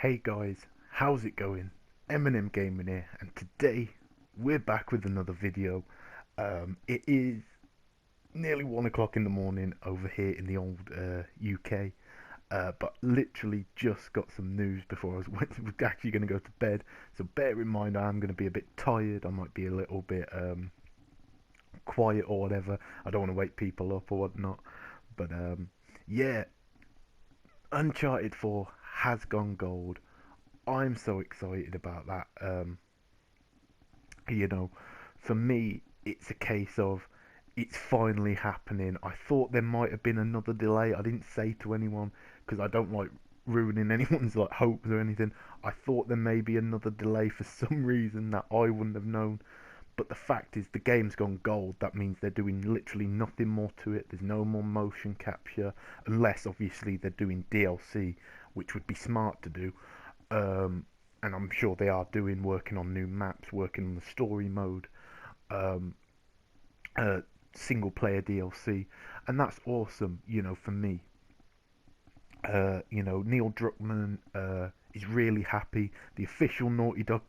Hey guys, how's it going? Eminem Gaming here, and today we're back with another video. It is nearly 1 o'clock in the morning over here in the old UK, but literally just got some news before I was actually going to go to bed. So bear in mind I'm going to be a bit tired. I might be a little bit quiet or whatever. I don't want to wake people up or whatnot. But yeah, Uncharted 4 has gone gold. I'm so excited about that. You know, for me, it's a case of it's finally happening. I thought there might have been another delay. I didn't say to anyone because I don't like ruining anyone's like hopes or anything. I thought there may be another delay for some reason that I wouldn't have known. But the fact is, the game's gone gold. That means they're doing literally nothing more to it. There's no more motion capture, unless obviously they're doing DLC, which would be smart to do. And I'm sure they are working on new maps, working on the story mode, um, single player DLC, and that's awesome. For me, Neil Druckmann is really happy. The official Naughty Dog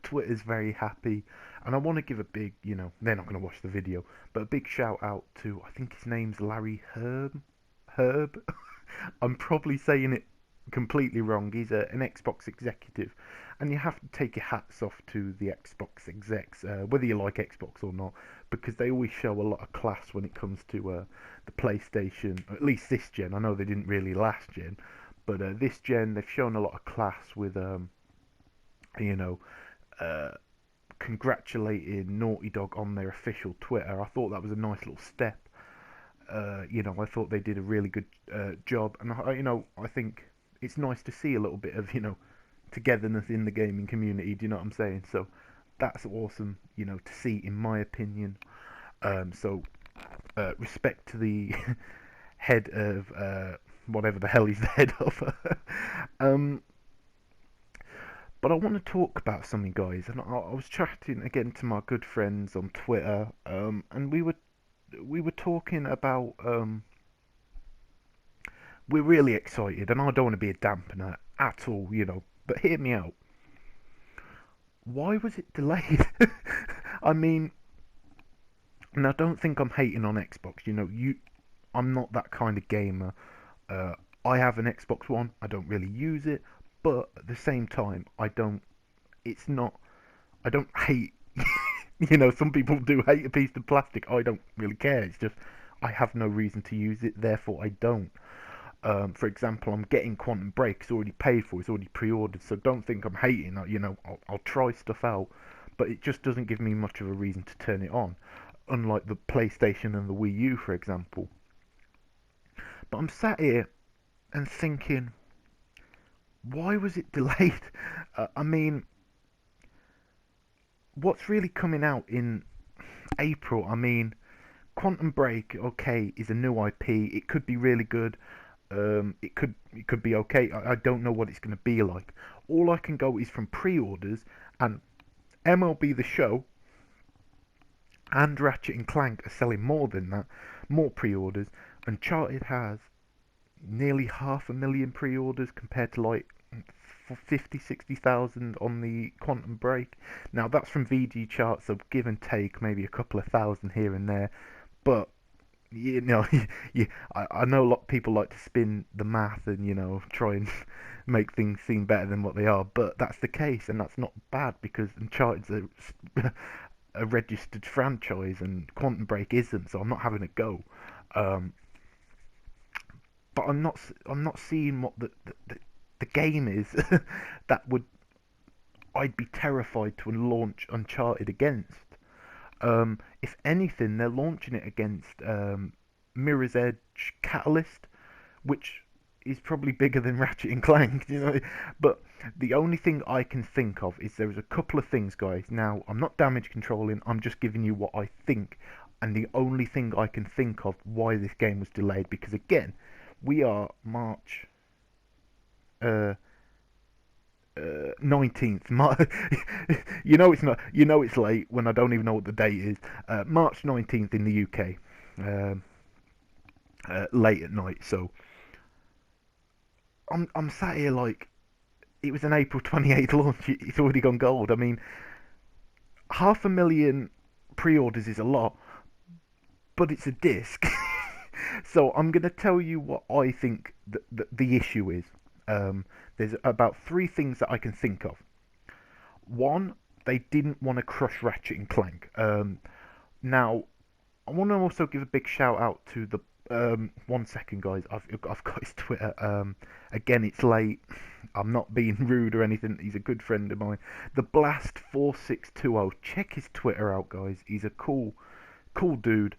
Twitter's very happy, and I want to give a big, they're not going to watch the video, but a big shout out to, I think his name's Larry Herb. I'm probably saying it completely wrong. He's an Xbox executive, and you have to take your hats off to the Xbox execs, whether you like Xbox or not, because they always show a lot of class when it comes to the PlayStation, at least this gen. I know they didn't really last gen, but this gen they've shown a lot of class with, you know, uh, congratulating Naughty Dog on their official Twitter. I thought that was a nice little step. I thought they did a really good job, and I think it's nice to see a little bit of togetherness in the gaming community. Do you know what I'm saying? So that's awesome, to see, in my opinion. Respect to the head of whatever the hell he's the head of. um, but I want to talk about something, guys, and I was chatting again to my good friends on Twitter, and we were talking about we're really excited, and I don't want to be a dampener at all, But hear me out. Why was it delayed? I mean, and I don't think I'm hating on Xbox. I'm not that kind of gamer. Uh, I have an Xbox One. I don't really use it, but at the same time, I don't. It's not. I don't hate. Some people do hate a piece of plastic. I don't really care. It's just I have no reason to use it. Therefore, I don't. For example, I'm getting Quantum Break. It's already paid for. It's already pre-ordered. So don't think I'm hating. I'll try stuff out, but it just doesn't give me much of a reason to turn it on. Unlike the PlayStation and the Wii U, for example. But I'm sat here and thinking, why was it delayed? I mean, what's really coming out in April? I mean, Quantum Break, okay, is a new IP. It could be really good. It could be okay. I don't know what it's going to be like. All I can go is from pre-orders, and MLB The Show and Ratchet and Clank are selling more than that, more pre-orders. Uncharted has nearly 500,000 pre-orders compared to like 50, 60,000 on the Quantum Break. Now that's from VG charts, so give and take maybe a couple of thousand here and there. But I know a lot of people like to spin the math and try and make things seem better than what they are. But that's the case, and that's not bad because Uncharted's a registered franchise and Quantum Break isn't. So I'm not having a go. But I'm not seeing what the game is that would I'd be terrified to launch Uncharted against. If anything, they're launching it against Mirror's Edge Catalyst, which is probably bigger than Ratchet and Clank. But the only thing I can think of is there's a couple of things, guys. Now, I'm not damage controlling, I'm just giving you what I think, and the only thing I can think of why this game was delayed, because again, we are March 19th. It's not. It's late when I don't even know what the date is. March 19th in the UK. Late at night. So I'm sat here like, it was an April 28th launch. It's already gone gold. I mean, 500,000 pre-orders is a lot, but it's a disc. So I'm going to tell you what I think the issue is. There's about three things that I can think of. One, they didn't want to crush Ratchet and Clank. Now, I want to also give a big shout out to the 1 second, guys. I've got his Twitter. Again, it's late. I'm not being rude or anything. He's a good friend of mine. The Blast 4620. Check his Twitter out, guys. He's a cool dude.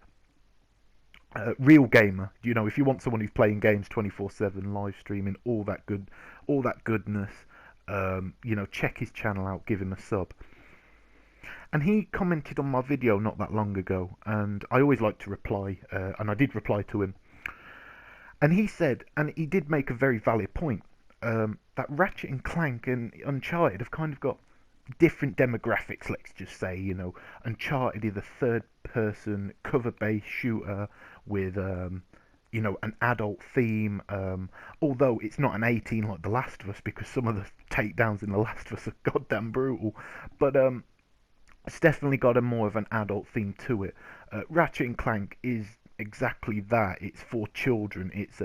Real gamer. You know, if you want someone who's playing games 24/7, live streaming, all that goodness. You know, check his channel out. Give him a sub. And he commented on my video not that long ago, and I always like to reply, and I did reply to him. And he said, and he did make a very valid point, that Ratchet and Clank and Uncharted have kind of got different demographics, let's just say. You know, Uncharted is a third-person cover-based shooter with, you know, an adult theme, although it's not an 18 like The Last of Us, because some of the takedowns in The Last of Us are goddamn brutal. But, it's definitely got a more of an adult theme to it. Ratchet and Clank is exactly that. It's for children. It's.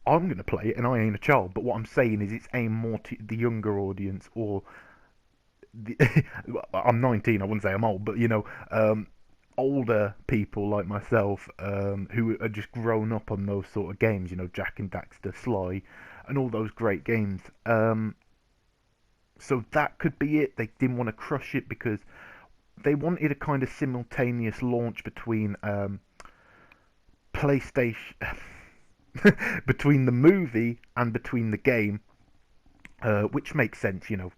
I'm gonna play it, and I ain't a child. But what I'm saying is, it's aimed more to the younger audience, or the, I'm 19. I wouldn't say I'm old, but you know, older people like myself, who are just grown up on those sort of games. You know, Jack and Daxter, Sly, and all those great games. So that could be it. They didn't want to crush it because they wanted a kind of simultaneous launch between PlayStation, between the movie and between the game, which makes sense. You know,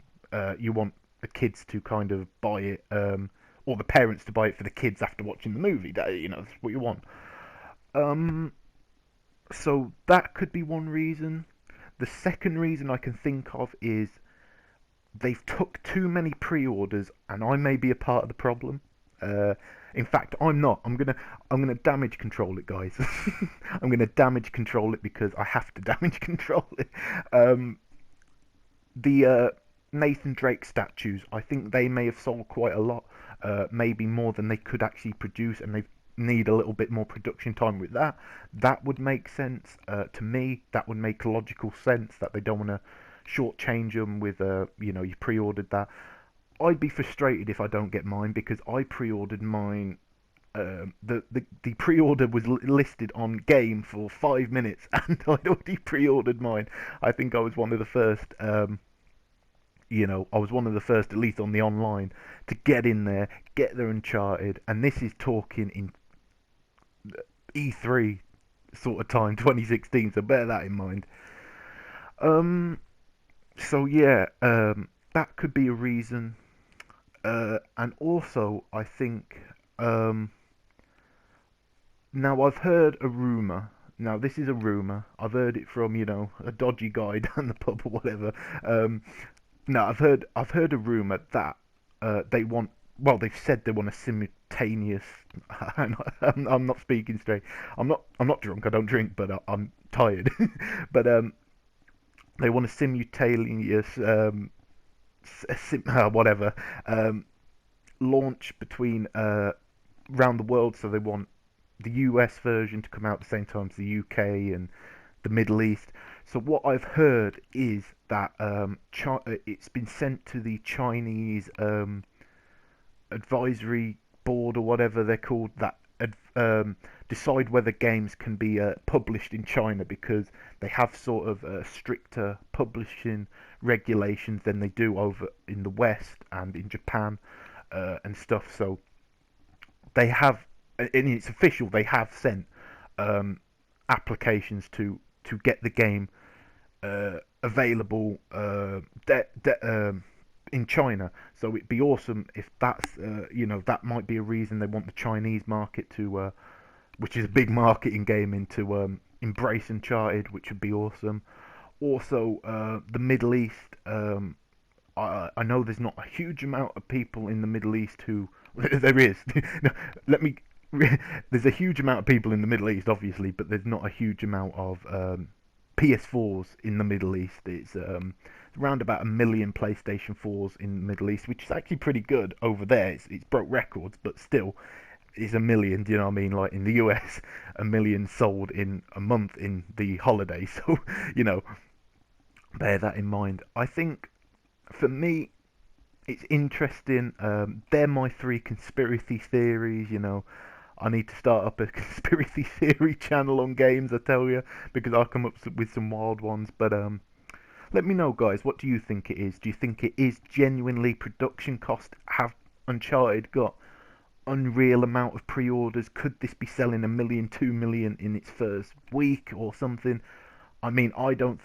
you want the kids to kind of buy it, or the parents to buy it for the kids after watching the movie. You know, that's what you want. So that could be one reason. The second reason I can think of is they've took too many pre-orders, and I may be a part of the problem. In fact, I'm not. I'm gonna damage control it, guys. I'm gonna damage control it because I have to damage control it. The Nathan Drake statues, I think they may have sold quite a lot, maybe more than they could actually produce, and they need a little bit more production time with that. That would make sense to me. That would make logical sense that they don't want to shortchange them with, you know, you pre-ordered that. I'd be frustrated if I don't get mine because I pre-ordered mine. The pre-order was listed on Game for 5 minutes, and I'd already pre-ordered mine. I think I was one of the first. You know, I was one of the first, at least on the online, to get in there, get their Uncharted, and this is talking in E3 sort of time, 2016. So bear that in mind. So yeah, that could be a reason, and also I think now I've heard a rumor. Now this is a rumor. I've heard it from, you know, a dodgy guy down the pub or whatever. No, I've heard a rumor that they want. Well, they've said they want a simultaneous. I'm not speaking straight. I'm not drunk. I don't drink, but I'm tired. But they want a simultaneous whatever launch between around the world. So they want the US version to come out at the same time as the UK and the Middle East. So what I've heard is that it's been sent to the Chinese advisory board or whatever they're called, that decide whether games can be published in China, because they have sort of stricter publishing regulations than they do over in the West and in Japan and stuff. So they have, and it's official, they have sent applications to get the game available in China. So it'd be awesome if that's, you know, that might be a reason they want the Chinese market to, which is a big market in gaming, to embrace Uncharted, which would be awesome. Also, the Middle East. I know there's not a huge amount of people in the Middle East who there is. No, let me. There's a huge amount of people in the Middle East, obviously, but there's not a huge amount of PS4s in the Middle East. It's around about 1 million PlayStation 4s in the Middle East, which is actually pretty good over there. It's broke records, but still, it's 1 million. Do you know what I mean? Like in the US, 1 million sold in a month in the holiday. So you know, bear that in mind. I think for me, it's interesting. They're my three conspiracy theories. You know, I need to start up a conspiracy theory channel on games, I tell you, because I come up with some wild ones. But let me know, guys. What do you think it is? Do you think it is genuinely production cost? Have Uncharted got unreal amount of pre-orders? Could this be selling 1 million, 2 million in its first week or something? I mean, I don't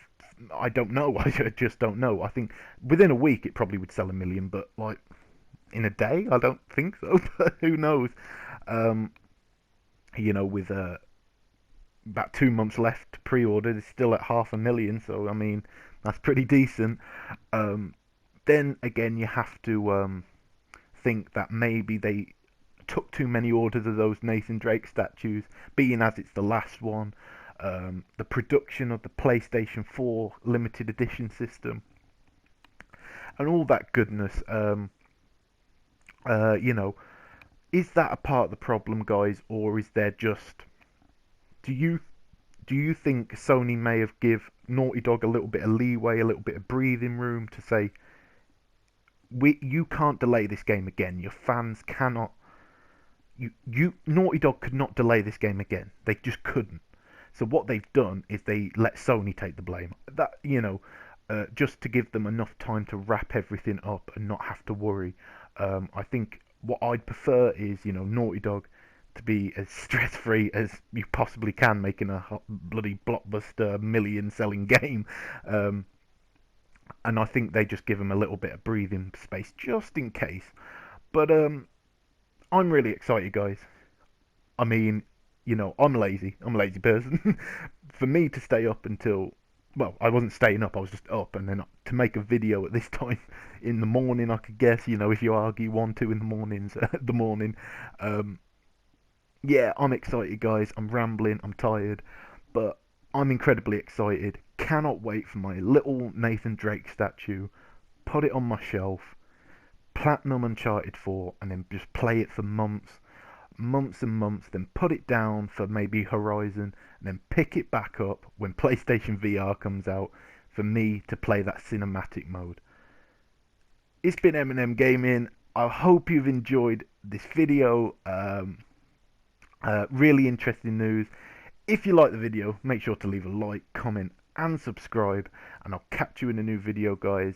know. I just don't know. I think within a week it probably would sell 1 million, but like in a day, I don't think so. But who knows? Um, you know, with about 2 months left to pre-order, it's still at 500,000. So I mean, that's pretty decent. Um, then again, you have to think that maybe they took too many orders of those Nathan Drake statues, being as it's the last one. The production of the PlayStation 4 limited edition system, and all that goodness. You know, is that a part of the problem, guys, or is there just? Do you do you think Sony may have give Naughty Dog a little bit of leeway, a little bit of breathing room to say, you can't delay this game again. Your fans cannot. Naughty Dog could not delay this game again. They just couldn't. So what they've done is they let Sony take the blame. That, you know, just to give them enough time to wrap everything up and not have to worry. I think what I'd prefer is, you know, Naughty Dog to be as stress-free as you possibly can, making a bloody blockbuster million-selling game. And I think they just give them a little bit of breathing space just in case. But I'm really excited, guys. I mean, you know, I'm lazy. I'm a lazy person. For me to stay up until, well, I wasn't staying up. I was just up, and then to make a video at this time in the morning, I could guess. You know, if you argue 1, 2 in the mornings, the morning. Yeah, I'm excited, guys. I'm rambling. I'm tired, but I'm incredibly excited. Cannot wait for my little Nathan Drake statue. Put it on my shelf. Platinum Uncharted 4, and then just play it for months and months, then put it down for maybe Horizon, and then pick it back up when PlayStation VR comes out for me to play that cinematic mode. It's been Eminem Gaming. I hope you've enjoyed this video. Really interesting news. If you like the video, make sure to leave a like, comment, and subscribe, and I'll catch you in a new video, guys.